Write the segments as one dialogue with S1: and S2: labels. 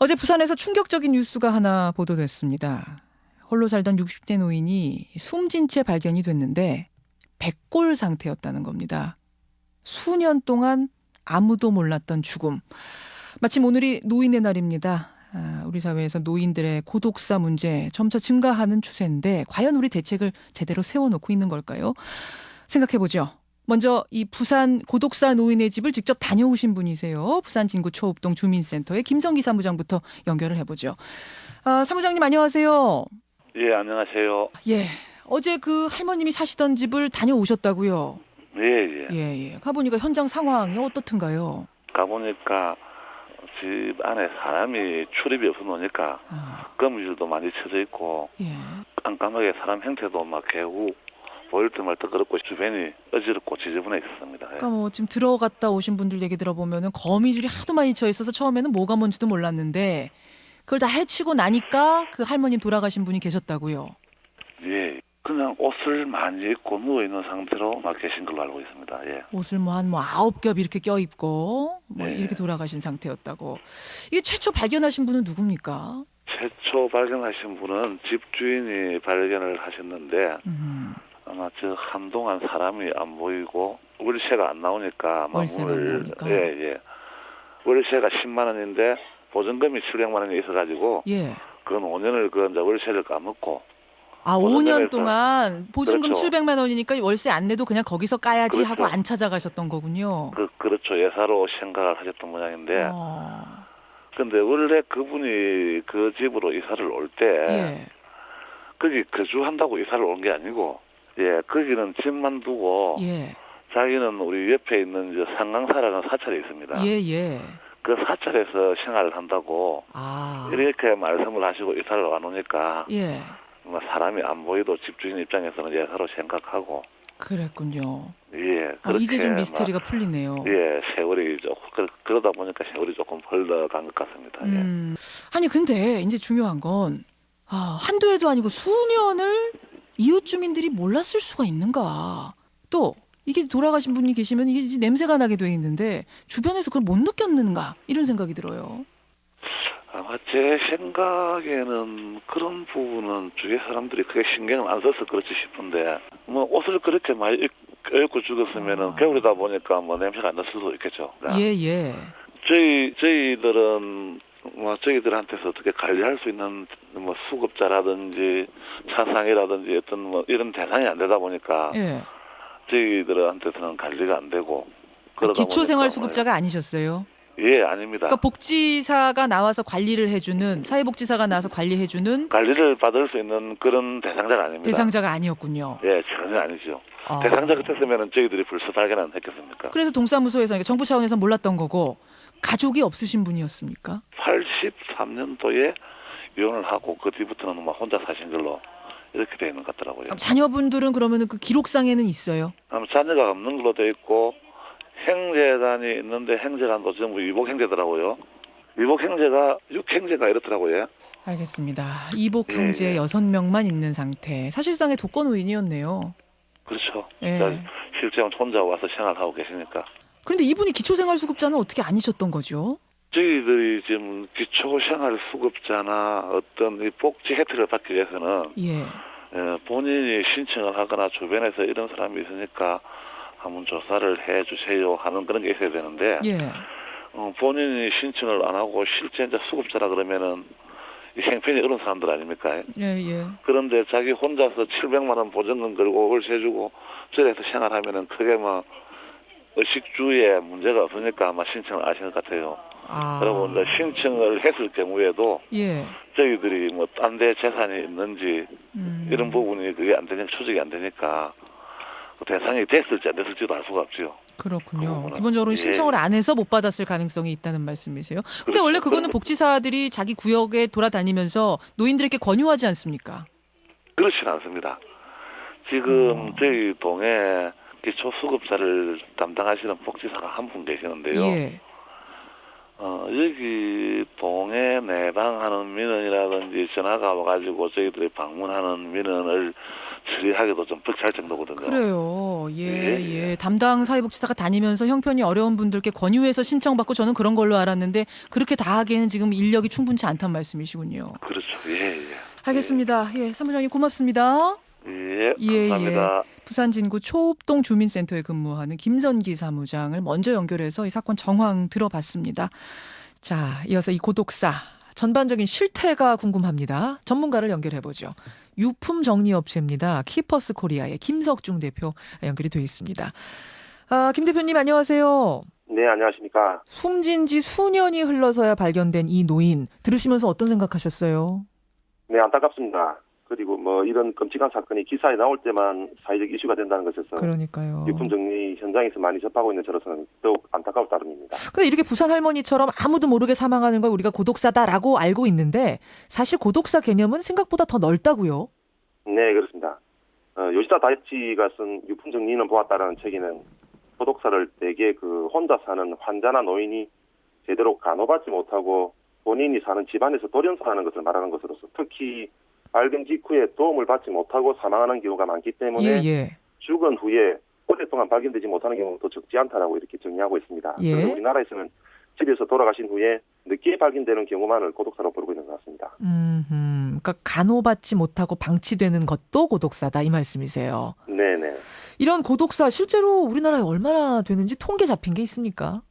S1: 어제 부산에서 충격적인 뉴스가 하나 보도됐습니다. 홀로 살던 60대 노인이 숨진 채 발견이 됐는데 백골 상태였다는 겁니다. 수년 동안 아무도 몰랐던 죽음. 마침 오늘이 노인의 날입니다. 우리 사회에서 노인들의 고독사 문제 점차 증가하는 추세인데 과연 우리 대책을 제대로 세워놓고 있는 걸까요? 생각해보죠. 먼저 이 부산 고독사 노인의 집을 직접 다녀오신 분이세요. 부산 진구 초읍동 주민센터의 김성기 사무장부터 연결을 해보죠. 사무장님 안녕하세요.
S2: 예, 안녕하세요.
S1: 예, 어제 그 할머님이 사시던 집을 다녀오셨다고요?
S2: 예.
S1: 예. 가보니까 현장 상황이 어떻든가요?
S2: 가보니까 집 안에 사람이 출입이 없어 놓으니까 거미줄도 많이 쳐져 있고
S1: 예.
S2: 깜깜하게 사람 형태도 막 개고 보일 듯 말 듯 그렇고 주변이 어지럽고 지저분해 있었습니다. 예.
S1: 그러니까 뭐 지금 들어갔다 오신 분들 얘기 들어보면은 거미줄이 하도 많이 쳐 있어서 처음에는 뭐가 뭔지도 몰랐는데 그걸 다 해치고 나니까 그 할머님 돌아가신 분이 계셨다고요?
S2: 예. 그냥 옷을 많이 입고 누워 있는 상태로 막 계신 걸로 알고 있습니다. 예.
S1: 옷을 뭐 한 9겹 이렇게 껴입고 뭐
S2: 네.
S1: 이렇게 돌아가신 상태였다고. 이게 최초 발견하신 분은 누굽니까?
S2: 최초 발견하신 분은 집주인이 발견을 하셨는데 아마 저 한동안 사람이 안 보이고 월세가 안 나오니까 아마
S1: 월세가 안 나오니까?
S2: 예. 월세가 10만 원인데 보증금이 700만 원이 있어가지고
S1: 예.
S2: 그건 5년을 그 이제 월세를 까먹고
S1: 5년 동안 보증금
S2: 그렇죠.
S1: 700만 원이니까 월세 안 내도 그냥 거기서 까야지
S2: 그렇죠.
S1: 하고 안 찾아가셨던 거군요.
S2: 그렇죠. 예사로 생각을 하셨던 모양인데
S1: 어.
S2: 근데 원래 그분이 그 집으로 이사를 올 때
S1: 예.
S2: 거기 거주한다고 이사를 온 게 아니고 거기는 집만 두고
S1: 예.
S2: 자기는 우리 옆에 있는 저 상강사라는 사찰이 있습니다.
S1: 예.
S2: 그 사찰에서 생활을 한다고 이렇게 말씀을 하시고 이사를 와놓으니까
S1: 예.
S2: 사람이 안 보이도 집주인 입장에서는 예사로 생각하고
S1: 그랬군요.
S2: 예. 그렇게
S1: 이제 좀 미스터리가 풀리네요.
S2: 예, 세월이 조금 그러다 보니까 세월이 조금 흘러간 것 같습니다. 예.
S1: 아니 근데 이제 중요한 건 한두 해도 아니고 수년을 이웃 주민들이 몰랐을 수가 있는가? 또 이게 돌아가신 분이 계시면 이게 이제 냄새가 나게 돼 있는데 주변에서 그걸 못 느꼈는가? 이런 생각이 들어요.
S2: 아마 제 생각에는 그런 부분은 주위 사람들이 크게 신경을 안 써서 그렇지 싶은데 뭐 옷을 그렇게 많이 입고 죽었으면은 겨울이다 보니까 뭐 냄새가 안 날 수도 있겠죠.
S1: 예.
S2: 저희들은 뭐 저희들한테서 어떻게 관리할 수 있는 뭐 수급자라든지 차상이라든지 어떤 뭐 이런 대상이 안 되다 보니까
S1: 예.
S2: 저희들한테서는 관리가 안 되고
S1: 기초생활수급자가 아니셨어요?
S2: 예, 아닙니다.
S1: 그러니까 복지사가 나와서 관리를 해주는 사회복지사가 나와서 관리해주는
S2: 관리를 받을 수 있는 그런 대상자가 아닙니다.
S1: 대상자가 아니었군요.
S2: 예, 전혀 아니죠. 대상자 같았으면 저희들이 벌써 발견은 했겠습니까?
S1: 그래서 동사무소에서 그러니까 정부 차원에서 몰랐던 거고 가족이 없으신 분이었습니까?
S2: 83년도에 이혼을 하고 그 뒤부터는 막 혼자 사신 걸로 이렇게 되어 있는 것 같더라고요.
S1: 자녀분들은 그러면 그 기록상에는 있어요?
S2: 자녀가 없는 걸로 되어 있고 형제단이 있는데 형제단도 전부 이복 형제더라고요. 이복 형제가 6형제가 이렇더라고요.
S1: 알겠습니다. 이복 형제 6명만 있는 상태. 사실상의 독거노인이었네요.
S2: 그렇죠.
S1: 예.
S2: 실제 혼자 와서 생활하고 계시니까.
S1: 그런데 이분이 기초생활수급자는 어떻게 아니셨던 거죠?
S2: 저희들이 지금 기초생활수급자나 어떤 이 복지 혜택을 받기 위해서는 본인이 신청을 하거나 주변에서 이런 사람이 있으니까 한번 조사를 해주세요 하는 그런 게 있어야 되는데 본인이 신청을 안 하고 실제 이제 수급자라 그러면은 이 형편이 어려운 사람들 아닙니까? 그런데 자기 혼자서 700만 원 보증금 걸고 월세 주고 저래서 생활하면은 크게 뭐 의식주에 문제가 없으니까 아마 신청을 하시는 것 같아요. 그리고 이제 신청을 했을 경우에도 저희들이 뭐 딴 데 재산이 있는지 이런 부분이 그게 안 되니까 추적이 안 되니까 대상이 됐을지 안 됐을지도 알 수가 없죠.
S1: 그렇군요. 기본적으로 신청을 안 해서 못 받았을 가능성이 있다는 말씀이세요. 근데
S2: 그렇죠.
S1: 원래 그거는 복지사들이 자기 구역에 돌아다니면서 노인들에게 권유하지 않습니까?
S2: 그렇진 않습니다. 지금 저희 동에 기초수급자를 담당하시는 복지사가 한 분 계시는데요. 여기 동에 내방하는 민원이라든지 전화가 와가지고 저희들이 방문하는 민원을 처리하기도 좀 벅찰 정도거든요.
S1: 그래요. 예. 담당 사회복지사가 다니면서 형편이 어려운 분들께 권유해서 신청받고 저는 그런 걸로 알았는데 그렇게 다 하기에는 지금 인력이 충분치 않단 말씀이시군요.
S2: 그렇죠.
S1: 알겠습니다. 사무장님 고맙습니다.
S2: 감사합니다.
S1: 부산 진구 초읍동 주민센터에 근무하는 김선기 사무장을 먼저 연결해서 이 사건 정황 들어봤습니다. 자, 이어서 이 고독사 전반적인 실태가 궁금합니다. 전문가를 연결해보죠. 유품 정리업체입니다. 키퍼스 코리아의 김석중 대표 연결이 되어 있습니다. 김 대표님 안녕하세요.
S3: 네, 안녕하십니까.
S1: 숨진 지 수년이 흘러서야 발견된 이 노인 들으시면서 어떤 생각하셨어요?
S3: 네, 안타깝습니다. 그리고 이런 끔찍한 사건이 기사에 나올 때만 사회적 이슈가 된다는 것에서
S1: 그러니까요.
S3: 유품 정리 현장에서 많이 접하고 있는 저로서는 더욱 안타까울 따름입니다.
S1: 근데 이렇게 부산 할머니처럼 아무도 모르게 사망하는 걸 우리가 고독사다라고 알고 있는데 사실 고독사 개념은 생각보다 더 넓다고요?
S3: 네, 그렇습니다. 요시다 다이치가 쓴 유품 정리는 보았다라는 책에는 고독사를 대개 혼자 사는 환자나 노인이 제대로 간호받지 못하고 본인이 사는 집안에서 돌연사하는 것을 말하는 것으로서 특히 발견 직후에 도움을 받지 못하고 사망하는 경우가 많기 때문에 죽은 후에 오랫동안 발견되지 못하는 경우도 적지 않다라고 이렇게 정리하고 있습니다. 그래서 우리나라에서는 집에서 돌아가신 후에 늦게 발견되는 경우만을 고독사로 부르고 있는 것 같습니다.
S1: 그러니까 간호받지 못하고 방치되는 것도 고독사다 이 말씀이세요.
S3: 네네.
S1: 이런 고독사 실제로 우리나라에 얼마나 되는지 통계 잡힌 게 있습니까?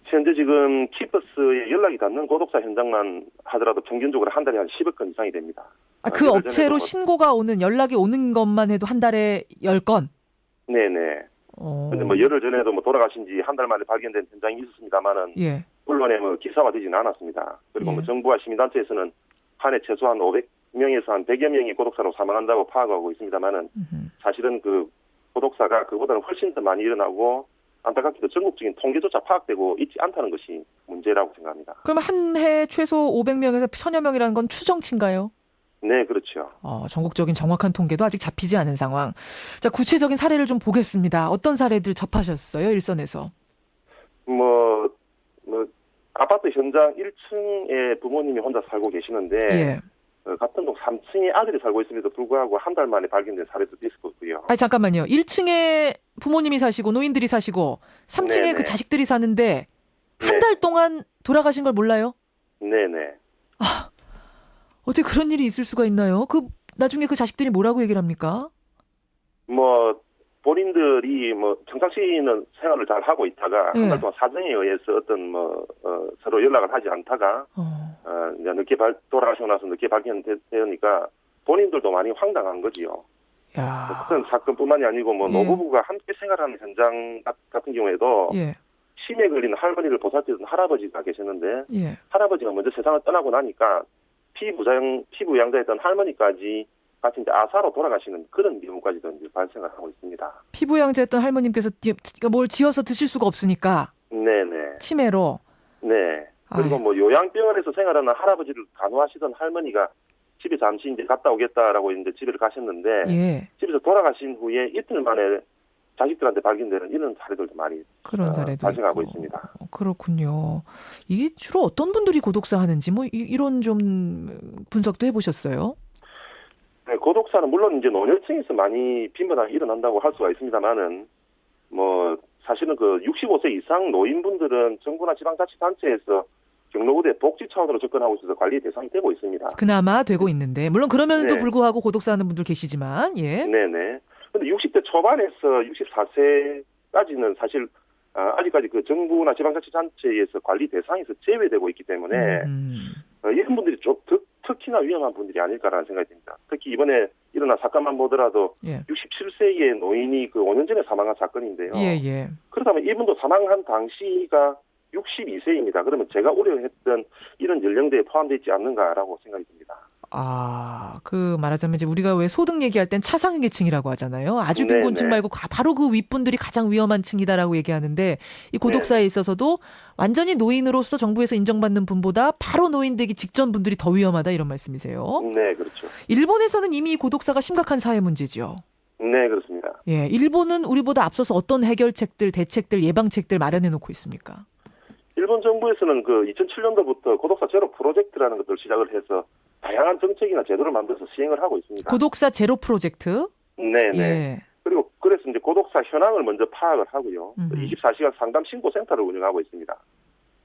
S3: 현재 지금 키퍼스에 연락이 닿는 고독사 현장만 하더라도 평균적으로 한 달에 한 10억 건 이상이 됩니다.
S1: 그 업체로 신고가 오는 연락이 오는 것만 해도 한 달에 10건?
S3: 네네. 근데 열흘 전에도 돌아가신 지 한 달 만에 발견된 현장이 있었습니다만은 언론에 기사화되지는 않았습니다. 그리고 정부와 시민단체에서는 한 해 최소한 500명에서 한 100여 명이 고독사로 사망한다고 파악하고 있습니다만은 사실은 고독사가 그보다는 훨씬 더 많이 일어나고 안타깝게도 전국적인 통계조차 파악되고 있지 않다는 것이 문제라고 생각합니다.
S1: 그럼 한 해 최소 500명에서 1000여 명이라는 건 추정치인가요?
S3: 네, 그렇죠.
S1: 전국적인 정확한 통계도 아직 잡히지 않은 상황. 자, 구체적인 사례를 좀 보겠습니다. 어떤 사례들 접하셨어요, 일선에서?
S3: 아파트 현장 1층에 부모님이 혼자 살고 계시는데 같은 동 3층에 아들이 살고 있음에도 불구하고 한 달 만에 발견된 사례도 있었고요.
S1: 잠깐만요. 1층에 부모님이 사시고 노인들이 사시고 3층에 그 자식들이 사는데 한 달 동안 돌아가신 걸 몰라요?
S3: 네네.
S1: 어떻게 그런 일이 있을 수가 있나요? 나중에 그 자식들이 뭐라고 얘기를 합니까?
S3: 본인들이 평상시에는 생활을 잘 하고 있다가 한 달 동안 사정에 의해서 서로 연락을 하지 않다가 이제 늦게 돌아가시고 나서 늦게 발견되니까 본인들도 많이 황당한 거지요. 그런 사건뿐만이 아니고 노부부가 함께 생활하는 현장 같은 경우에도 치매에 걸린 할머니를 보살피던 할아버지가 계셨는데 할아버지가 먼저 세상을 떠나고 나니까 피부양자였던 할머니까지 같이 이제 아사로 돌아가시는 그런 경우까지도 이제 발생을 하고 있습니다.
S1: 피부양자였던 할머님께서 뭘 지어서 드실 수가 없으니까. 네네. 치매로.
S3: 네. 그리고 요양병원에서 생활하는 할아버지를 간호하시던 할머니가 집에 잠시 이제 갔다 오겠다라고 이제 집에 가셨는데 집에서 돌아가신 후에 이틀 만에 자식들한테 발견되는 이런 사례들도 많이
S1: 그런 사례도
S3: 발생하고
S1: 있고.
S3: 있습니다.
S1: 그렇군요. 이게 주로 어떤 분들이 고독사 하는지 이런 좀 분석도 해보셨어요?
S3: 네, 고독사는 물론 이제 노년층에서 많이 빈번하게 일어난다고 할 수가 있습니다만은 사실은 65세 이상 노인분들은 정부나 지방자치단체에서 경로부대 복지 차원으로 접근하고 있어서 관리 대상이 되고 있습니다.
S1: 그나마 되고 있는데 물론 그럼에도 불구하고 고독사 하는 분들 계시지만
S3: 네네. 근데 60대 초반에서 64세까지는 사실 아직까지 정부나 지방자치단체에서 관리 대상에서 제외되고 있기 때문에 이런 분들이 좀 특히나 위험한 분들이 아닐까라는 생각이 듭니다. 특히 이번에 일어난 사건만 보더라도 67세의 노인이 5년 전에 사망한 사건인데요. 그렇다면 이분도 사망한 당시가 62세입니다. 그러면 제가 우려했던 이런 연령대에 포함되어 있지 않는가라고 생각이 듭니다.
S1: 말하자면 이제 우리가 왜 소득 얘기할 땐 차상위 계층이라고 하잖아요. 아주 빈곤층 말고 바로 그 윗분들이 가장 위험한 층이다라고 얘기하는데 이 고독사에 있어서도 완전히 노인으로서 정부에서 인정받는 분보다 바로 노인 되기 직전 분들이 더 위험하다 이런 말씀이세요?
S3: 네, 그렇죠.
S1: 일본에서는 이미 고독사가 심각한 사회 문제죠.
S3: 네, 그렇습니다.
S1: 일본은 우리보다 앞서서 어떤 해결책들, 대책들, 예방책들 마련해 놓고 있습니까?
S3: 일본 정부에서는 2007년도부터 고독사 제로 프로젝트라는 것을 시작을 해서 다양한 정책이나 제도를 만들어서 시행을 하고 있습니다.
S1: 고독사 제로 프로젝트?
S3: 네네.
S1: 예.
S3: 그리고 그래서 이제 고독사 현황을 먼저 파악을 하고요. 24시간 상담 신고센터를 운영하고 있습니다.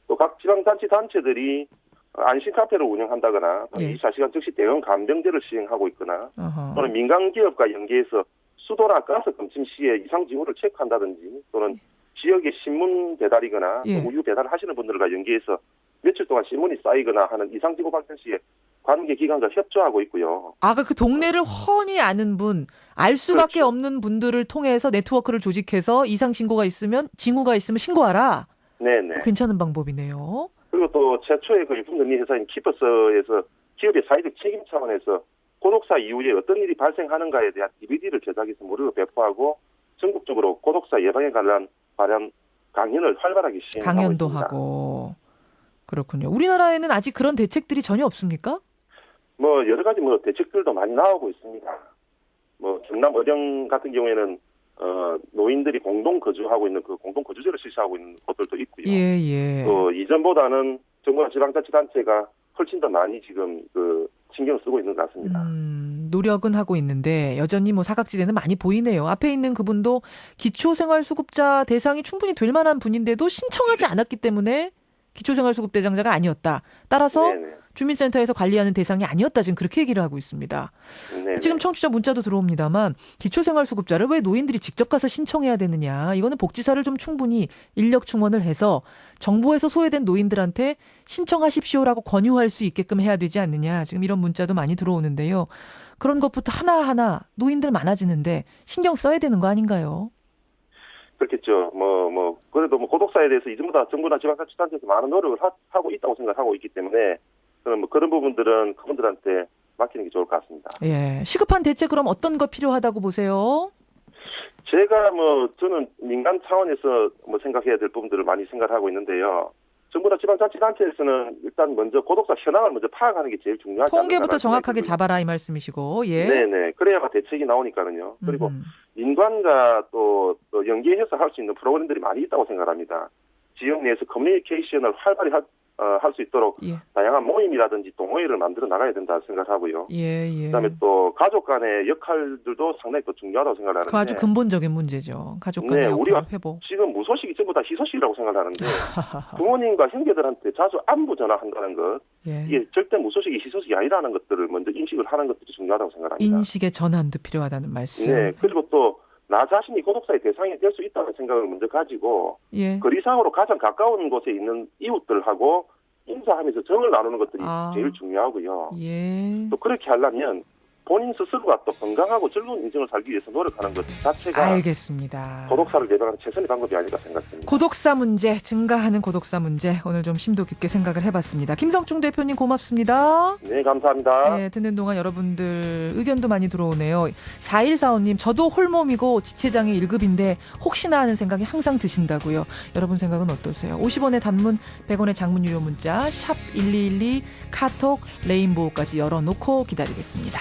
S3: 또 각 지방자치단체들이 안심 카페를 운영한다거나
S1: 예.
S3: 24시간 즉시 대응 감병제를 시행하고 있거나
S1: 어허.
S3: 또는 민간 기업과 연계해서 수도나 가스 검침 시에 이상 징후를 체크한다든지 또는 지역의 신문 배달이거나
S1: 예.
S3: 우유 배달을 하시는 분들과 연계해서 며칠 동안 신문이 쌓이거나 하는 이상 징후 발생 시에 관계 기관과 협조하고 있고요.
S1: 아까 그 동네를 훤히 아는 분, 알 수밖에
S3: 그렇죠.
S1: 없는 분들을 통해서 네트워크를 조직해서 이상 징후가 있으면 신고하라.
S3: 네네.
S1: 괜찮은 방법이네요.
S3: 그리고 또 최초의 그 유통정리 회사인 키퍼스에서 기업의 사회적 책임 차원에서 고독사 이후에 어떤 일이 발생하는가에 대한 DVD를 제작해서 무료로 배포하고 전국적으로 고독사 예방에 관한 강연을 활발하게 시행하고
S1: 강연도
S3: 있습니다.
S1: 하고. 그렇군요. 우리나라에는 아직 그런 대책들이 전혀 없습니까?
S3: 뭐 여러 가지 뭐 대책들도 많이 나오고 있습니다. 뭐 경남 의령 같은 경우에는 노인들이 공동 거주하고 있는 그 공동 거주제를 실시하고 있는 곳들도 있고요.
S1: 예.
S3: 또 이전보다는 정부와 지방자치단체가 훨씬 더 많이 지금 그 신경을 쓰고 있는 것 같습니다.
S1: 노력은 하고 있는데 여전히 뭐 사각지대는 많이 보이네요. 앞에 있는 그분도 기초생활수급자 대상이 충분히 될 만한 분인데도 신청하지 않았기 때문에 기초생활수급 대상자가 아니었다. 따라서
S3: 네네.
S1: 주민센터에서 관리하는 대상이 아니었다. 지금 그렇게 얘기를 하고 있습니다.
S3: 네네.
S1: 지금 청취자 문자도 들어옵니다만 기초생활수급자를 왜 노인들이 직접 가서 신청해야 되느냐. 이거는 복지사를 좀 충분히 인력 충원을 해서 정부에서 소외된 노인들한테 신청하십시오라고 권유할 수 있게끔 해야 되지 않느냐. 지금 이런 문자도 많이 들어오는데요. 그런 것부터 하나하나 노인들 많아지는데 신경 써야 되는 거 아닌가요?
S3: 그렇겠죠. 그래도 고독사에 대해서 이전보다 정부나 지방자치단체에서 많은 노력을 하고 있다고 생각하고 있기 때문에 그런 부분들은 그분들한테 맡기는 게 좋을 것 같습니다.
S1: 예. 시급한 대책 그럼 어떤 거 필요하다고 보세요?
S3: 제가 저는 민간 차원에서 생각해야 될 부분들을 많이 생각을 하고 있는데요. 정부나 지방자치단체에서는 일단 먼저 고독사 현황을 먼저 파악하는 게 제일 중요하지 않을까.
S1: 통계부터 정확하게 잡아라 이 말씀이시고. 예.
S3: 네네. 그래야만 대책이 나오니까는요. 그리고 민관과 또 연계해서 할 수 있는 프로그램들이 많이 있다고 생각합니다. 지역 내에서 커뮤니케이션을 활발히 할 수 있도록
S1: 예.
S3: 다양한 모임이라든지 동호회를 만들어 나가야 된다 생각하고요.
S1: 예.
S3: 그다음에 또 가족 간의 역할들도 상당히 또 중요하다고 생각하는데.
S1: 그 아주 근본적인 문제죠. 가족 간의 역할
S3: 우리가
S1: 회복.
S3: 지금 무소식이 전부 다 희소식이라고 생각하는데 부모님과 형제들한테 자주 안부 전화한다는 것,
S1: 예.
S3: 이게 절대 무소식이 희소식이 아니라는 것들을 먼저 인식을 하는 것들이 중요하다고 생각합니다.
S1: 인식의 전환도 필요하다는 말씀.
S3: 네, 그리고 또 나 자신이 고독사의 대상이 될 수 있다는 생각을 먼저 가지고
S1: 예.
S3: 거리상으로 가장 가까운 곳에 있는 이웃들하고 인사하면서 정을 나누는 것들이 제일 중요하고요.
S1: 예.
S3: 또 그렇게 하려면 본인 스스로가 또 건강하고 즐거운 인생을 살기 위해서 노력하는 것 자체가
S1: 알겠습니다.
S3: 고독사를 예방하는 최선의 방법이 아닐까 생각합니다.
S1: 고독사 문제, 증가하는 고독사 문제 오늘 좀 심도 깊게 생각을 해봤습니다. 김성중 대표님 고맙습니다.
S3: 네, 감사합니다.
S1: 네, 듣는 동안 여러분들 의견도 많이 들어오네요. 4145님, 저도 홀몸이고 지체장애 1급인데 혹시나 하는 생각이 항상 드신다고요. 여러분 생각은 어떠세요? 50원의 단문, 100원의 장문 유료 문자 샵 1212 카톡 레인보우까지 열어놓고 기다리겠습니다.